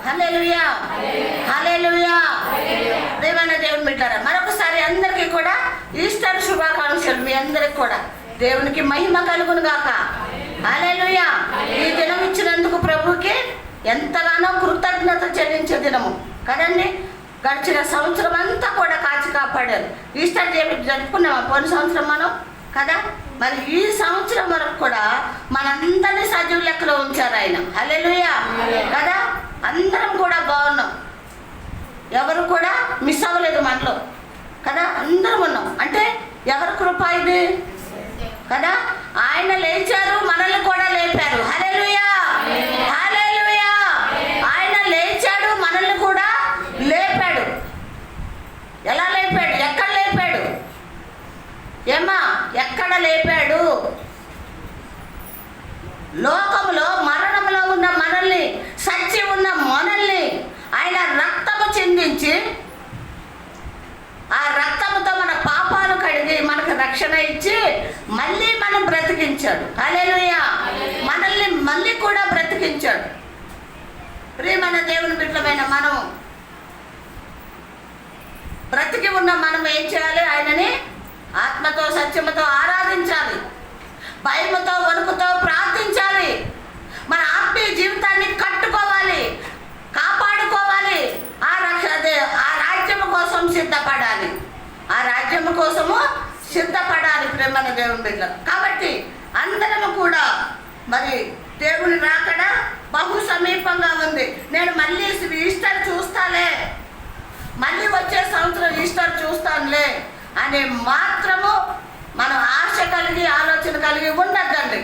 హల్లెలూయా, హల్లెలూయా. దేవైన దేవుని బిడ్డలారా, మరొకసారి అందరికీ కూడా ఈస్టర్ శుభాకాంక్షలు. మీ అందరికి కూడా దేవునికి మహిమ కలుగును గాక. హల్లెలూయా. ఈ దినం ఇచ్చినందుకు ప్రభుకి ఎంతగానో కృతజ్ఞత చెల్లించే దినము కదండి. గడిచిన సంవత్సరం అంతా కూడా కాచి కాపాడారు. ఈస్టర్ జరుపుకున్నామా పోయిన సంవత్సరం మనం కదా. మరి ఈ సంవత్సరం వరకు కూడా మనందరినీ సజీవ లెక్కలో ఉంచారు ఆయన. హల్లెలూయా కదా. అందరం కూడా బాగున్నాం, ఎవరు కూడా మిస్ అవ్వలేదు మనలో కదా. అందరం ఉన్నాం అంటే ఎవరి కృప ఇది కదా. ఆయన లేచారు, మనల్ని కూడా లేపారు. హల్లెలూయా, హల్లెలూయా. ఆయన లేచాడు, మనల్ని కూడా లేపాడు. ఎలా లేపాడు? ఎక్కడ లేపాడు? ఏమ్మా, ఎక్కడ లేపాడు? లోకములో మరణంలో ఉన్న మనల్ని, సచ్చి ఉన్న మనల్ని ఆయన రక్తము చిందించి ఆ రక్తముతో మన పాపాలు కడిగి మనకు రక్షణ ఇచ్చి మళ్ళీ మనం బ్రతికించాడు. హల్లెలూయా. మనల్ని మళ్ళీ కూడా బ్రతికించాడు. ప్రియమైన దేవుని బిడ్డలమైన మనం బ్రతికి ఉన్న మనం ఏం చేయాలి? ఆయనని ఆత్మతో సత్యముతో ఆరాధించాలి, భయముతో వణుకుతో ప్రార్థించాలి, మన ఆత్మీయ జీవితాన్ని కట్టుకోవాలి, కాపాడుకోవాలి. ఆ రాజ్యము కోసం సిద్ధపడాలి, ఆ రాజ్యము కోసము సిద్ధపడాలి ప్రేమన దేవుని బిడ్డలు. కాబట్టి అందరము కూడా మరి దేవుని రాకడ బహు సమీపంగా ఉంది. నేను మళ్ళీ ఈస్టర్ చూస్తాలే, మళ్ళీ వచ్చే సంవత్సరం ఈస్టర్ చూస్తానులే అని మాత్రము మనం ఆశ కలిగి ఆలోచన కలిగి ఉండద్దండి.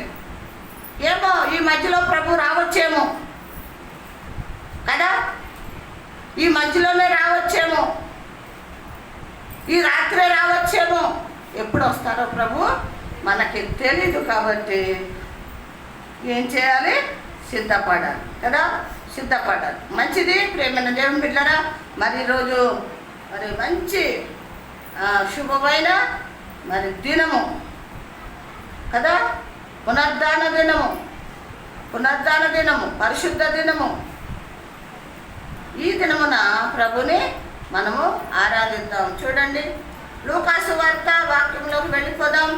ఏమో ఈ మధ్యలో ప్రభు రావచ్చేమో కదా, ఈ మధ్యలోనే రావచ్చేమో, ఈ రాత్రే రావచ్చేమో. ఎప్పుడు వస్తారో ప్రభు మనకి తెలీదు. కాబట్టి ఏం చేయాలి? సిద్ధపడాలి కదా, సిద్ధపడాలి. మంచిది ప్రేమైన దేవుని బిడ్డలారా. మరి ఈరోజు మరి మంచి శుభమైన మరి దినము కదా, పునరుద్ధాన దినము, పునరుద్ధాన దినము, పరిశుద్ధ దినము. ఈ దినమున ప్రభుని మనము ఆరాధిద్దాం. చూడండి, లూకాసు వార్త వాక్యంలోకి వెళ్ళిపోదాం.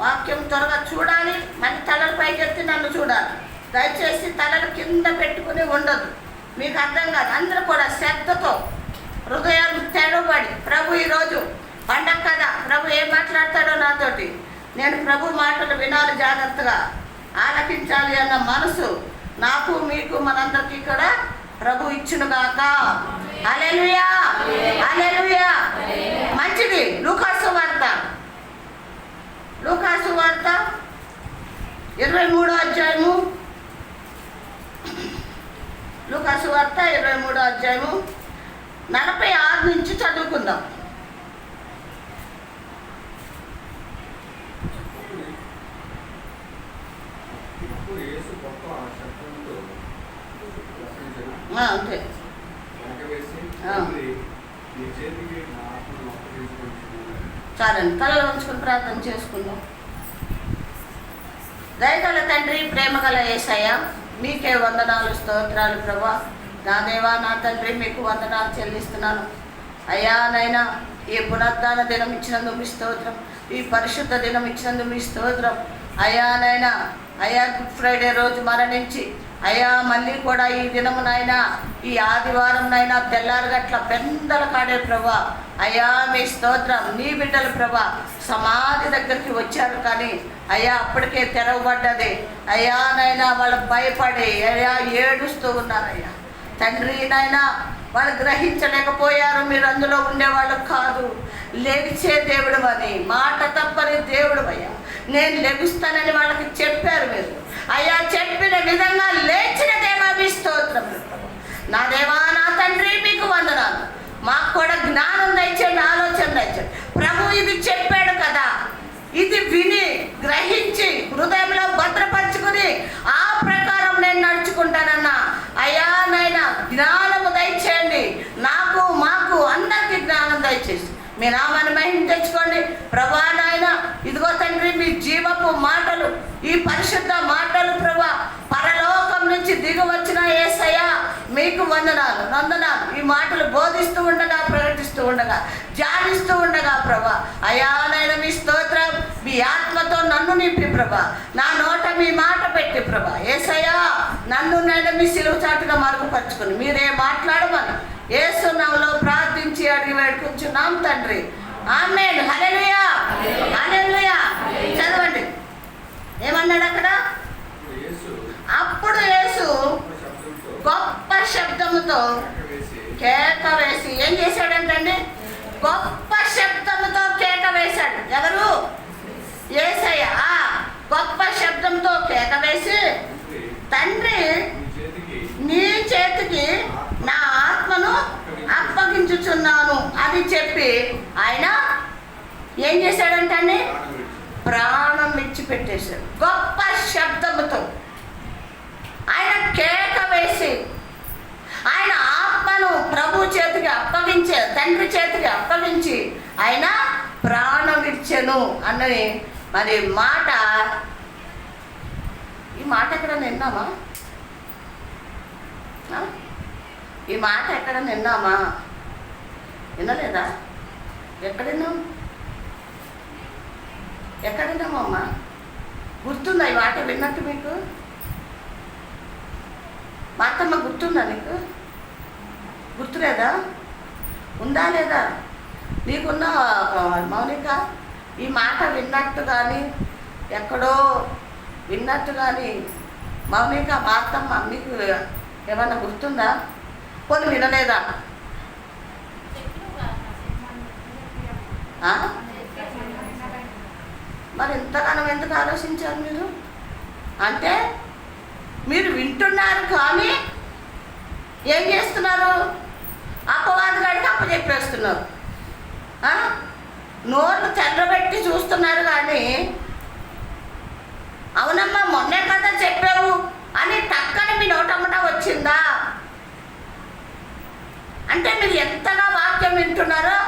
వాక్యం త్వరగా చూడాలి. మళ్ళీ తలలు పైకెత్తి నన్ను చూడాలి. దయచేసి తలలు కింద పెట్టుకుని ఉండదు, మీకు అర్థం కాదు. అందరూ కూడా శ్రద్ధతో హృదయాలు తెరవబడి, ప్రభు ఈరోజు పండగ కదా, ప్రభు ఏం మాట్లాడతాడో నాతోటి, నేను ప్రభు మాటలు వినాలి, జాగ్రత్తగా ఆలకించాలి అన్న మనసు నాకు మీకు మనందరికీ కూడా ప్రభు ఇచ్చునుగాక. హల్లెలూయా, హల్లెలూయా. మంచిది. లూకాసు వార్త, లూకాసు వార్త 23వ అధ్యాయము, లూకాసు వార్త 23వ అధ్యాయము 46 నుంచి చదువుకుందాం. అంతే. చాలండి, తలలో ఉంచుకుని ప్రార్థన చేసుకుందాం. దయగల తండ్రి, ప్రేమగల యేసయ్య, మీకే వందనాలు, స్తోత్రాలు ప్రభా. నా దేవా, నా తండ్రి, మీకు వందనాలు చెల్లిస్తున్నాను అయ్యా. నైనా ఈ పునరుద్ధాన దినం ఇచ్చినందుకు మీ స్తోత్రం, ఈ పరిశుద్ధ దినం ఇచ్చినందుకు మీ స్తోత్రం అయ్యా. నైనా అయ్యా, గుడ్ ఫ్రైడే రోజు మరణించి అయ్యా మళ్ళీ కూడా ఈ దినమునైనా, ఈ ఆదివారంనైనా తెల్లారగట్ల పెందల కాడే ప్రభా అయ్యా, మీ స్తోత్రం. నీ బిడ్డలు ప్రభా సమాధి దగ్గరికి వచ్చారు, కానీ అయ్యా అప్పటికే తెరవబడ్డది అయ్యా. నైనా వాళ్ళు భయపడి అయ్యా ఏడుస్తూ ఉన్నారయ్యా తండ్రి. నైనా వాళ్ళు గ్రహించలేకపోయారు, మీరు అందులో ఉండేవాళ్ళు కాదు. లేచే దేవుడు అని, మాట తప్పని దేవుడు అయ్యా, నేను లెగుస్తానని వాళ్ళకి చెప్పారు మీరు అయ్యా. చెప్పిన విధంగా లేచిన దేవా మీ స్తోత్రం. నా దేవా, నా తండ్రి, మీకు వందనాలు. మాకు కూడా జ్ఞానం దయచేయండి, ఆలోచన దయచేయండి ప్రభు. ఇది చెప్పాడు కదా, ఇది విని గ్రహించి హృదయంలో భద్రపరుచుకుని ఆ ప్రకారం నేను నడుచుకుంటానన్నా అయ్యా. నైనా జ్ఞానము దయచేయండి, నాకు మాకు అందరికీ జ్ఞానం దయచేసి మీ నామాన్ని మహిమ తెచ్చుకోండి ప్రభా. నాయన ఇదిగో తండ్రి, మీ జీవపు మాటలు, ఈ పరిశుద్ధ మాటలు ప్రభా పరలోకం నుంచి దిగి మీకు వందనాలు వందనాలు. ఈ మాటలు బోధిస్తూ ఉండగా, ప్రకటిస్తూ ఉండగా, ధ్యానిస్తూ ఉండగా ప్రభా, అయా నాయన మీ స్తోత్రం. మీ ఆత్మతో నన్ను నింపి ప్రభా, నా నోట మీ మాట పెట్టి ప్రభా, యేసయ్యా నన్ను నేను మీ సిలువ చాటుగా మరుగుపరుచుకుని మీరే మాట్లాడమని యేసు నామములో ప్రార్థించి అడిగి వేడుకుంటున్నాం తండ్రి. ఆమేన్. హల్లెలూయా హల్లెలూయా. చదవండి ఏమన్నాడు అక్కడ. అప్పుడు యేసు గొప్ప శబ్దముతో కేక వేసి ఏం చేశాడంటండి? గొప్ప శబ్దముతో కేక వేశాడు. ఎవరు? యేసయ్య. గొప్ప శబ్దంతో కేక వేసి, తండ్రి నీ చేతికి నా ఆత్మను అప్పగించుచున్నాను అని చెప్పి ఆయన ఏం చేశాడంటండి? ప్రాణం విడిచిపెట్టేశాడు. గొప్ప శబ్దముతో ఆయన కేక వేసి ఆయన ఆత్మను ప్రభు చేతికి అప్పగించే, తండ్రి చేతికి అప్పగించి ఆయన ప్రాణం విడిచెను అన్నది మరి మాట. ఈ మాట ఎక్కడ విన్నామా? ఈ మాట ఎక్కడ విన్నామా? వినలేదా? ఎక్కడ విన్నాం? ఎక్కడ విన్నామమ్మా? గుర్తుందా ఈ మాట విన్నట్టు మీకు? మా అత్తమ్మ గుర్తుందా నీకు? గుర్తులేదా? ఉందా లేదా? నీకున్న మౌనిక ఈ మాట విన్నట్టు కానీ ఎక్కడో విన్నట్టు కానీ మౌనిక మా అత్తమ్మ మీకు ఏమన్నా గుర్తుందా? పోనీ వినలేదా? మరి ఇంతగానో ఎందుకు ఆలోచించారు మీరు? అంటే మీరు వింటున్నారు కానీ ఏం చేస్తున్నారు? అపవాదిగాడికి అప్పచెప్పేస్తున్నారు. నోళ్ళు తెల్లబెట్టి చూస్తున్నారు కానీ అవునమ్మా మొన్నే కదా చెప్పావు అని టక్కని మీ నోటమ్మట వచ్చిందా? అంటే మీరు ఎంతగా వాక్యం వింటున్నారో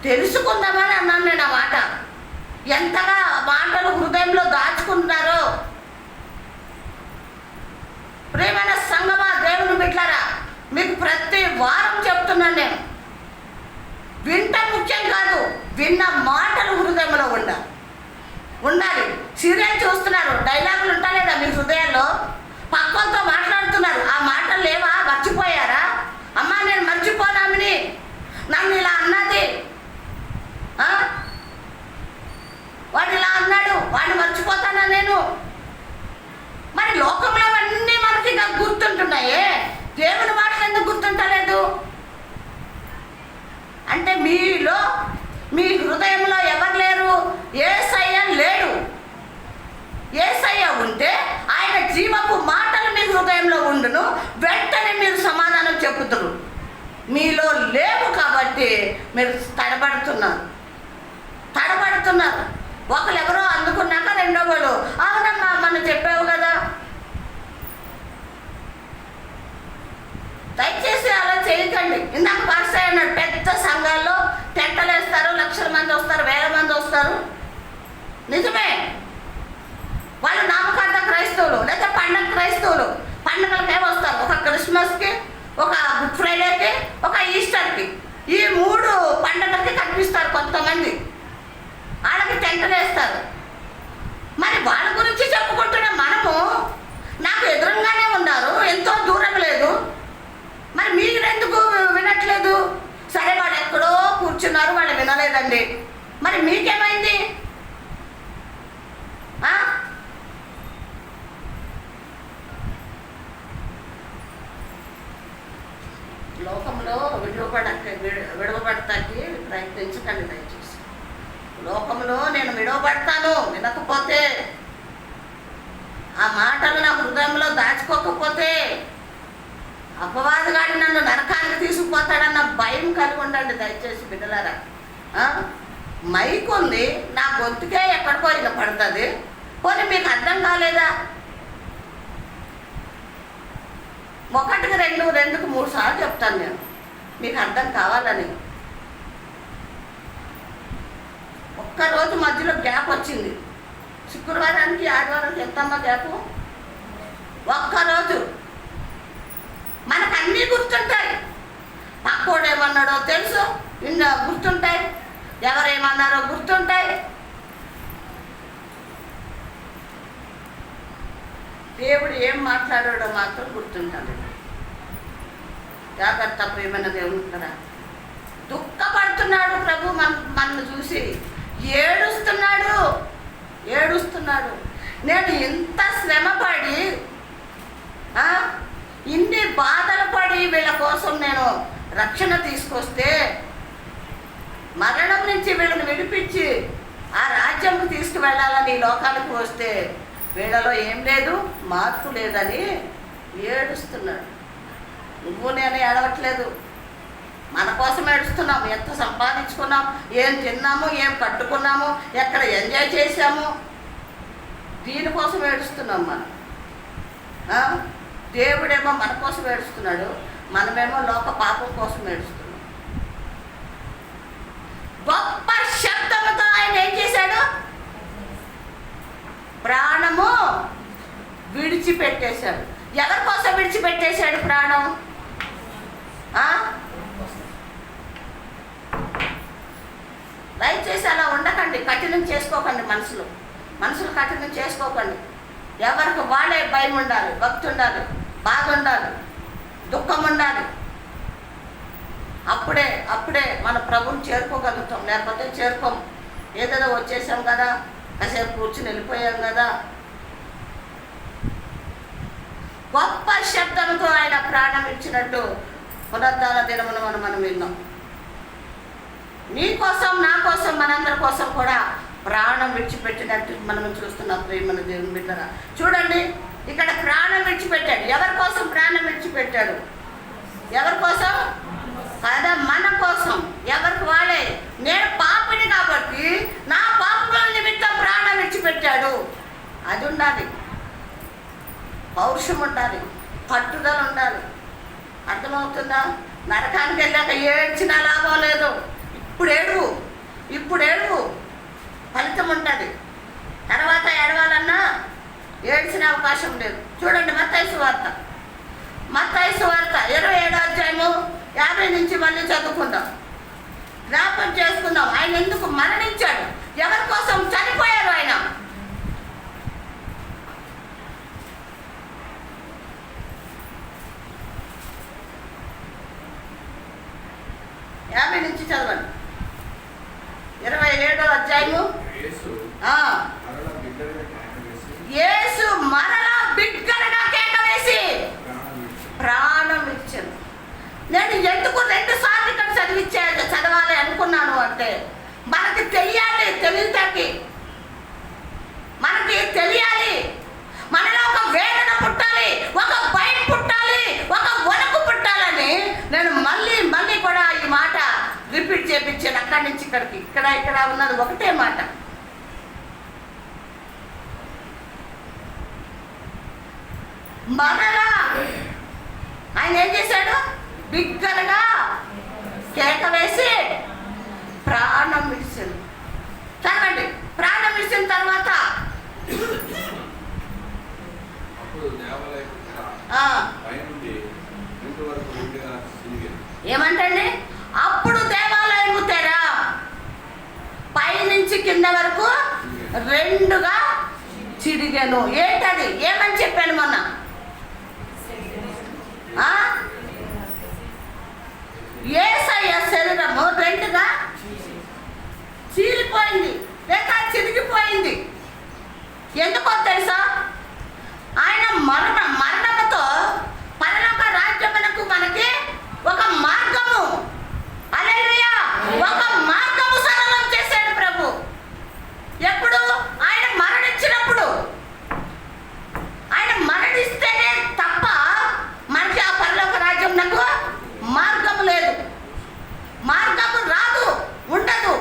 తెలుసుకుందామని అన్నాను నేను ఆ మాట. ఎంతగా మాటలు హృదయంలో దాచుకుంటున్నారో. ప్రియమైన సంగమా, దేవుని బిడ్డలారా, మీకు ప్రతి వారం చెప్తున్నాను నేను, వింటం ముఖ్యం కాదు, విన్న మాటలు హృదయంలో ఉండాలి. సీరియల్ చూస్తున్నారు, డైలాగులు ఉంటాలేదా మీ హృదయాల్లో? పక్కలతో మాట్లాడుతున్నారు, ఆ మాటలు లేవా? మర్చిపోయారా? అమ్మా నేను మర్చిపోనామని నన్ను ఇలా అన్నది, వాడు ఇలా అన్నాడు, వాడిని మర్చిపోతానా నేను? మరి లోకంలో అన్నీ మనకి గుర్తుంటున్నాయే, దేవుని మాటలు ఎందుకు గుర్తుంటలేదు? అంటే మీలో మీ హృదయంలో ఎవరు లేరు? యేసయ్య లేడు. యేసయ్య ఉంటే ఆయన జీవపు మాటలు మీ హృదయంలో ఉండును, వెంటనే మీరు సమాధానం చెప్పుతున్నారు. మీలో లేవు కాబట్టి మీరు తడబడుతున్నారు. ఒకరు ఎవరో అందుకున్నాక రెండో వాళ్ళు అవునమ్మా మనం చెప్పావు కదా. దయచేసి అలా చేయకండి. ఇందాక పాస్టర్ అన్నాడు, పెద్ద సంఘాల్లో టెంటలు వేస్తారు, లక్షల మంది వస్తారు, వేల మంది వస్తారు. నిజమే, వాళ్ళు నామకార్థ క్రైస్తవులు లేదా పండగ క్రైస్తవులు. పండుగలకే వస్తారు, ఒక క్రిస్మస్కి, ఒక గుడ్ ఫ్రైడేకి, ఒక ఈస్టర్కి. ఈ 3 పండుగలకి కనిపిస్తారు కొంతమంది, వాళ్ళకి టెంటలు వేస్తారు. మరి వాళ్ళ గురించి చెప్పుకుంటున్న మనము నాకు ఎదురుగానే ఉన్నారు, ఎంతో దూరం లేదు, మరి మీరు ఎందుకు వినట్లేదు? సరే వాడు ఎక్కడో కూర్చున్నారు, వాళ్ళు వినలేదండి, మరి మీకేమైంది? లోకంలో విడవబడతానికి ప్రయత్నించకండి దయచేసి. లోకంలో నేను విడవబడతాను వినకపోతే, ఆ మాటలు నా హృదయంలో దాచుకోకపోతే, అపవాదిగాడి నన్ను నరకానికి తీసుకుపోతాడన్న భయం కలిగి ఉండండి దయచేసి బిడ్డలారా. మైక్ ఉంది, నా గొంతుకే ఎక్కడికో ఇక పడుతుంది. పోనీ మీకు అర్థం కాలేదా? 1కి 2, 2కి 3 సార్లు చెప్తాను నేను, మీకు అర్థం కావాలని. ఒక్కరోజు మధ్యలో గ్యాప్ వచ్చింది, శుక్రవారానికి ఆదివారానికి ఎంతమ్మా గ్యాపు? ఒక్కరోజు. మనకు అన్నీ గుర్తుంటాయి. పక్కోడేమన్నాడో తెలుసు, గుర్తుంటాయి. ఎవరేమన్నారో గుర్తుంటాయి. దేవుడు ఏం మాట్లాడాడో మాత్రం గుర్తుంటాడు. జాగ్రత్త ప్రేమైన దేవుడు కదా. దుఃఖపడుతున్నాడు ప్రభు మనల్ని చూసి, ఏడుస్తున్నాడు. నేను ఇంత శ్రమపడి ఇన్ని బాధలు పడి వీళ్ళ కోసం నేను రక్షణ తీసుకొస్తే, మరణం నుంచి వీళ్ళని విడిపించి ఆ రాజ్యంకు తీసుకువెళ్ళాలని ఈ లోకానికి వస్తే వీళ్ళలో ఏం లేదు, మార్పు లేదని ఏడుస్తున్నాడు. నువ్వు నేను ఏడవట్లేదు, మన కోసం ఏడుస్తున్నాము. ఎంత సంపాదించుకున్నాము, ఏం తిన్నాము, ఏం కట్టుకున్నాము, ఎక్కడ ఎంజాయ్ చేసాము, దీనికోసం ఏడుస్తున్నాం మనం. దేవుడేమో మన కోసం ఏడుస్తున్నాడు, మనమేమో లోక పాపం కోసం ఏడుస్తున్నాం. గొప్ప శబ్దముతో ఆయన ఏం చేశాడు? ప్రాణము విడిచిపెట్టేశాడు. ఎవరి కోసం విడిచిపెట్టేశాడు ప్రాణం? దయచేసి అలా ఉండకండి, కఠినం చేసుకోకండి. మనసులు కఠినం చేసుకోకండి. ఎవరికి వాళ్ళే భయం ఉండాలి, భక్తి ఉండాలి, బాధ ఉండాలి, దుఃఖం ఉండాలి. అప్పుడే మన ప్రభువుని చేరుకోగలుగుతాం. లేకపోతే చేరుకోం. ఏదేదో వచ్చేసాం కదా, కాసేపు కూర్చుని వెళ్ళిపోయాం కదా. గొప్ప శబ్దంతో ఆయన ప్రాణం ఇచ్చినట్టు పునరుద్ధాన దినమున మనం విన్నాం. నీ కోసం, నా కోసం, మనందరి కోసం కూడా ప్రాణం విడిచిపెట్టినట్టు మనం చూస్తున్నాం. ప్రేమను దేవుని బిడ్డరా చూడండి, ఇక్కడ ప్రాణం విడిచిపెట్టాడు. ఎవరి కోసం ప్రాణం విడిచిపెట్టాడు? ఎవరి కోసం కదా? మన కోసం. ఎవరికి వాళ్ళే. నేను పాపిని కాబట్టి నా పాపముల నిమిత్తం ప్రాణం విడిచిపెట్టాడు. అది ఉండాలి, పౌరుషం ఉండాలి, పట్టుదల ఉండాలి. అర్థమవుతుందా? నరకానికి వెళ్ళాక ఏడ్చినా లాభం లేదు. ఇప్పుడు ఏడువు, ఫలితం ఉంటుంది. తర్వాత ఏడవాలన్నా ఏడ్చిన అవకాశం లేదు. చూడండి మత్తయి సువార్త 27వ అధ్యాయము 50 నుంచి మళ్ళీ చదువుకుందాం, జ్ఞాపకం చేసుకుందాం. ఆయన ఎందుకు మరణించాడు, ఎవరి కోసం చనిపోయారు ఆయన. నుంచి చదవండి. 27వ అధ్యాయము. యేసు మరలా బిగ్గరగా కేక వేసి ప్రాణం ఇచ్చాను. నేను ఎందుకు 2 సార్లు ఇక్కడ చదవాలి అనుకున్నాను అంటే, మనకి తెలియాలి, మనకి తెలియాలి. మనలో ఒక వేదన పుట్టాలి, ఒక భయం పుట్టాలి, ఒక వణుకు పుట్టాలని నేను మళ్ళీ కూడా ఈ మాట రిపీట్ చేయించాను. అక్కడి నుంచి ఇక్కడికి, ఇక్కడ ఉన్నది ఒకటే మాట. మరలా ఆయన ఏం చేశాడు? బిగ్గరగా కేక వేసి ప్రాణం విడిచాడు. చదవండి. ప్రాణం విడిచిన తర్వాత ఏమంటండి? అప్పుడు దేవాలయం తెర పైనుంచి కింద వరకు 2గా చిరిగాను. ఏంటది? ఏమని చెప్పాను మొన్న? యేసయ్య శరీరము 2గా చీలిపోయింది, లేక చిరిగిపోయింది. ఎందుకో తెలుసా? ఆయన మరణముతో పరలోక రాజ్యమునకు మనకి ఒక మార్గము, హల్లెలూయా, ఒక మార్గము సరళం చేశాడు ప్రభు. ఎప్పుడు? ఆయన మరణించినప్పుడు. ఆయన మరణిస్తేనే తప్ప మనకి ఆ పరలోక రాజ్యమునకు మార్గము లేదు, మార్గము రాదు, ఉండదు.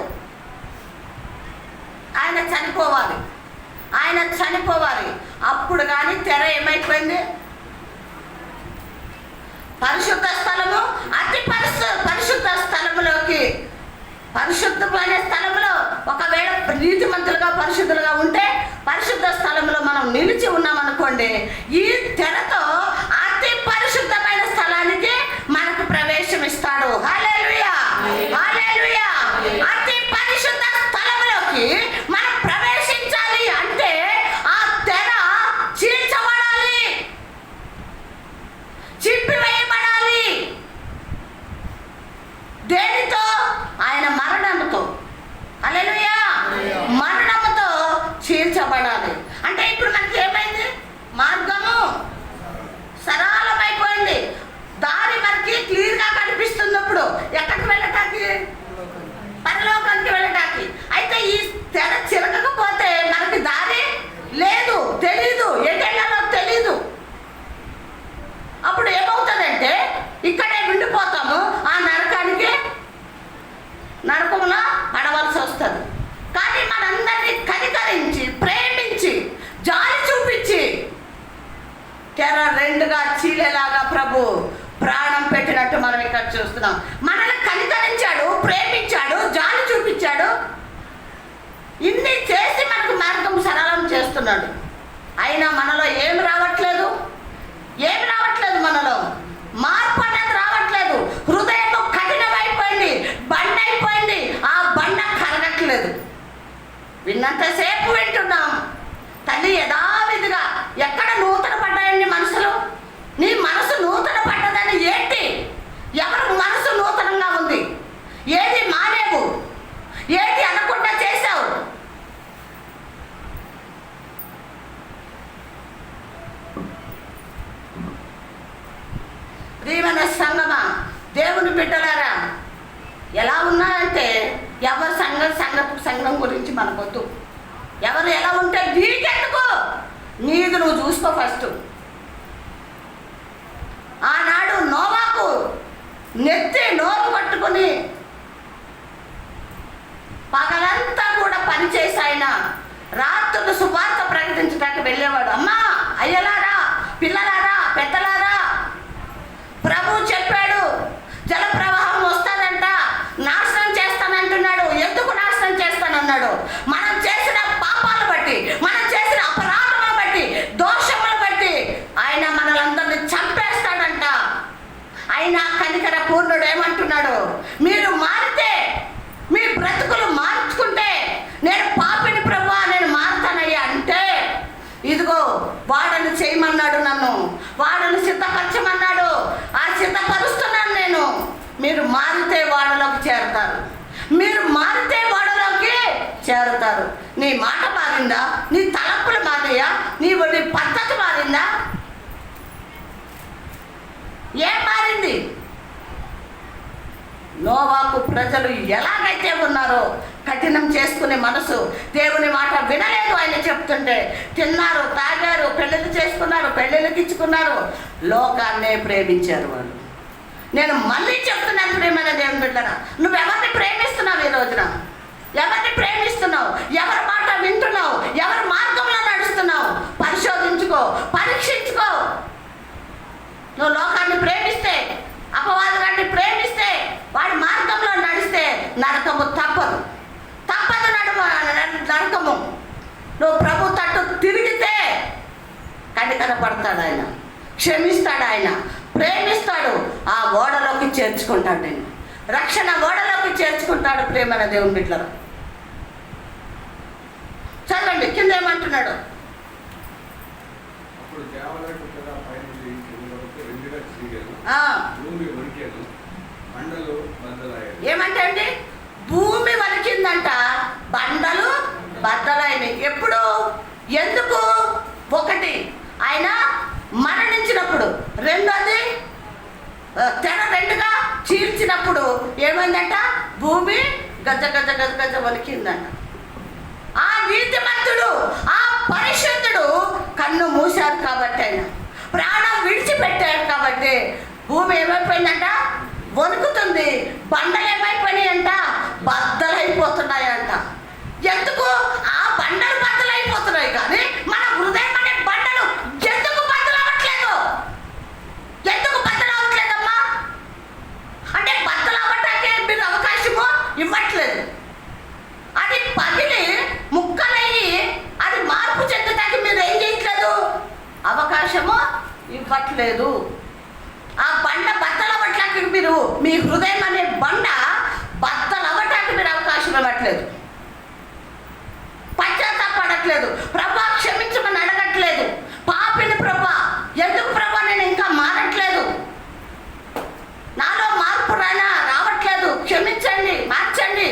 ఆయన చనిపోవాలి. అప్పుడు కానీ తెర ఏమైపోయింది? పరిశుద్ధ స్థలము, అతి పరిశుద్ధ స్థలములోకి, పరిశుద్ధమైన స్థలములో ఒకవేళ నీతిమంతులుగా పరిశుద్ధులుగా ఉంటే పరిశుద్ధ స్థలంలో మనం నిలిచి ఉన్నామనుకోండి, ఈ తెరతో అతి పరిశుద్ధమైన స్థలానికి రెండుగా చీలేలాగా ప్రభు ప్రాణం పెట్టినట్టు మనం ఇక్కడ చూస్తున్నాం. మనల్ని కనికరించాడు, ప్రేమించాడు, జాలి చూపించాడు, ఇన్ని చేసి మనకు మార్గం సరళం చేస్తున్నాడు. అయినా మనలో ఏమి రావట్లేదు, మనలో మార్పు అనేది రావట్లేదు. హృదయం కఠినమైపోయింది, బండ అయిపోయింది. ఆ బండ కరగట్లేదు. విన్నంతసేపు వింటున్నాం. తల్లి యథావిధిగా ఎక్కడ నూతన పడ్డాయండి మనసులు? నీ మనసు నూతన పడ్డదని ఏంటి? ఎవరు మనసు నూతనంగా ఉంది? ఏది మానేవు, ఏది అనకుండా చేశావు? ప్రియమైన సంగమా, దేవుని బిడ్డలారా, ఎలా ఉన్నారంటే ఎవరి సంఘం గురించి మనకొద్దు. ఎవరు ఎలా ఉంటే నీకెందుకు? నీది నువ్వు చూసుకో ఫస్ట్. ఆనాడు నోవాకు నెత్తి నోరు పట్టుకుని పగలంతా కూడా పనిచేసి ఆయన రాత్రులు సువార్త ప్రకటించడానికి వెళ్ళేవాడు. అమ్మా, అయ్యలారా, పిల్లలారా, పెద్దలారా, ప్రభు చెప్పాడు జల ప్రవాహం వస్తానంట, నాశనం చేస్తానంటున్నాడు. ఎందుకు నాశనం చేస్తానన్నాడు? మనం చేసిన పాపాలు బట్టి, మనం చేసిన అపరాధములను బట్టి, దోషములను బట్టి ఆయన మనలందరినీ చంపేస్తాడంట. అయినా కనికర పూర్ణుడు ఏమంటున్నాడు? మీరు మారితే, మీ బ్రతుకులు మార్చుకుంటే, నేను పాపిని ప్రభువా, నేను మారుతానయ్యా అంటే, ఇదిగో వాడను చేయమన్నాడు, నన్ను వాడను సిద్ధపరచమన్నాడు. ఆ సిద్ధపరుస్తున్నాను నేను. మీరు మారితే వాడలోకి చేరుతారు, మీరు మారితే వాడలోకి చేరుతారు. నీ మాట మారిందా? నీ తలంపులు మారాయా? నీ పద్ధతి మారిందా? ఏం మారింది? నోవాకు ప్రజలు ఎలాగైతే ఉన్నారో, కఠినం చేసుకునే మనసు, దేవుని మాట వినలేదు. ఆయన చెప్తుంటే తిన్నారు, తాగారు, పెళ్ళిళ్ళు చేసుకున్నారు, పెళ్ళిళ్ళకి ఇచ్చుకున్నారు, లోకాన్నే ప్రేమించారు వాళ్ళు. నేను మళ్ళీ చెప్తున్నాను, ప్రేమైన దేవుని బిడ్డరా, నువ్వెవరిని ప్రేమిస్తున్నావు? ఈ రోజున ఎవరిని ప్రేమిస్తున్నావు? ఎవరి మాట వింటున్నావు? ఎవరి మార్గంలో నడుస్తున్నావు? పరిశోధించుకో, పరీక్షించుకో. నువ్వు లోకాన్ని ప్రేమిస్తే, అపవాదాన్ని ప్రేమిస్తే, వాడి మార్గంలో నడిస్తే నరకము తప్పదు. నరకము. నువ్వు ప్రభు తట్టు తిరిగితే కనికరపడతాడు ఆయన, క్షమిస్తాడు ఆయన, ప్రేమిస్తాడు. ఆ ఓడలోకి చేర్చుకుంటాడు నేను, రక్షణ ఓడలోకి చేర్చుకుంటాడు. ప్రేమైన దేవుని బిడ్డలు చదవండి, కింద ఏమంటున్నాడు? ఏమంటే అండి, భూమి వణికిందంట, బండలు బద్దలైనవి. ఎప్పుడు? ఎందుకు? ఒకటి, ఆయన మరణించినప్పుడు. రెండోది, తెర రెండుగా చీల్చినప్పుడు ఏమైందంట? భూమి గజ గజ గజ గజ వణికిందంట. ఆ నీతిమంతుడు, ఆ పరిశుద్ధుడు కన్ను మూశారు కాబట్టి, ఆయన ప్రాణం విడిచిపెట్టారు కాబట్టి భూమి ఏమైపోయిందంట? వణుకుతుంది. బండలు ఏమైపోయినాయంట? బద్దలైపోతున్నాయంట. ఎందుకు? ఆ బండలు బద్దలైపోతున్నాయి, కానీ మన హృదయం అనే బండలు ఎందుకు బద్దలవ్వట్లేదు? ఎందుకు బద్దలవ్వట్లేదమ్మా? అంటే బద్దలవ్వటానికి మీరు అవకాశము ఇవ్వట్లేదు. అది పగిలి ముక్కలయ్యి అది మార్పు చెందటానికి మీరు ఏం చేయట్లేదు? అవకాశము ఇవ్వట్లేదు. ఆ బండ బద్దలవ్వటానికి మీరు, మీ హృదయం అనే బండ బద్దలవ్వటానికి మీరు అవకాశం ఇవ్వట్లేదు. పశ్చాత్తాపడట్లేదు. ప్రభా క్షమించమని అడగట్లేదు. పాపిని ప్రభా, ఎందుకు ప్రభా నేను ఇంకా మారట్లేదు, నాలో మార్పు రావట్లేదు, క్షమించండి, మార్చండి,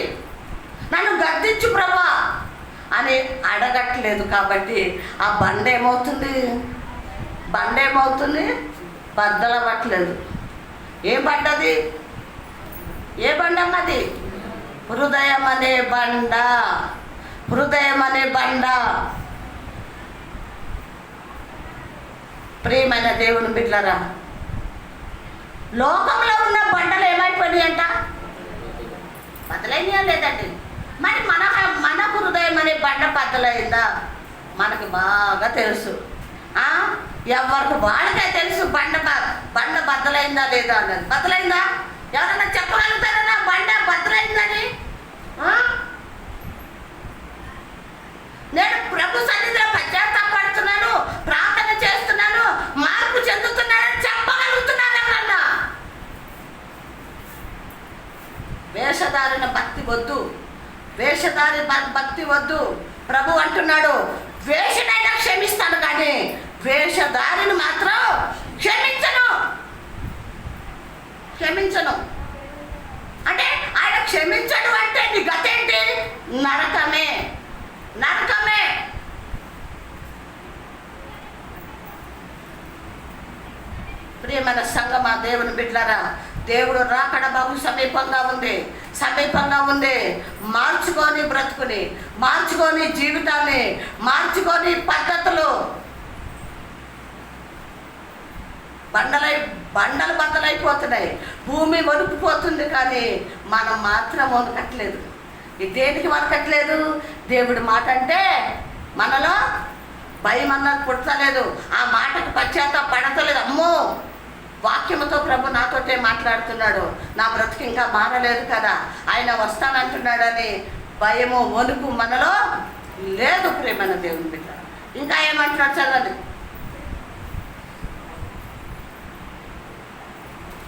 నన్ను గద్దించు ప్రభా అని అడగట్లేదు. కాబట్టి ఆ బండ ఏమవుతుంది? బద్దలవ్వట్లేదు. ఏ బండది? ఏ బండమ్మది? హృదయం అనే బండ. హృదయం అనే బండ. ప్రియమైన దేవుని బిడ్డలారా, లోకంలో ఉన్న బండలు ఏమైపోయినాయంట? బద్దలైనయా లేదండి? మరి మన హృదయం అనే బండ బద్దలైందా? మనకు బాగా తెలుసు. ఎవరికి వాళ్ళకే తెలుసు బండ బద్దలైందా లేదా అన్నది. బద్దలైందా? ఎవరన్నా చెప్పగలుగుతారన్నా బండ బద్దలైందని? నేను ప్రభు సన్నిధిలో పశ్చాత్తాపడుతున్నాను, ప్రార్థన చేస్తున్నాను, మార్పు చెందుతున్నానని చెప్పగలుగుతున్నాను ఎవరన్నా? వేషధారిన భక్తి వద్దు, వేషధారి భక్తి వద్దు. ప్రభు అంటున్నాడు, వేషనైనా క్షమిస్తాను కానీ వేషధారిని మాత్రం క్షమించను. అంటే ఆయన క్షమించడు అంటే నీ గతేంటి? నరకమే. ప్రియమైన సంగమా, దేవుని బిడ్డలారా, దేవుడు రాకడ బహు సమీపంగా ఉంది. మార్చుకొని బ్రతుకుని, మార్చుకొని జీవితాన్ని, మార్చుకొని పద్ధతులు. బండలు బద్దలైపోతున్నాయి, భూమి వణుకుపోతుంది, కానీ మనం మాత్రం వణకట్లేదు. దేనికి వణకట్లేదు? దేవుడి మాట అంటే మనలో భయం అన్నది పుట్టలేదు, ఆ మాటకు పశ్చాత్తాపడతలేదు. అమ్మో, వాక్యముతో ప్రభు నాతోటే మాట్లాడుతున్నాడు, నా బ్రతుకు ఇంకా మారలేదు కదా, ఆయన వస్తానంటున్నాడని భయము వణుకు మనలో లేదు. ప్రేమైన దేవుని బిడ్డ ఇంకా ఏమంటున్నాడు చదవండి.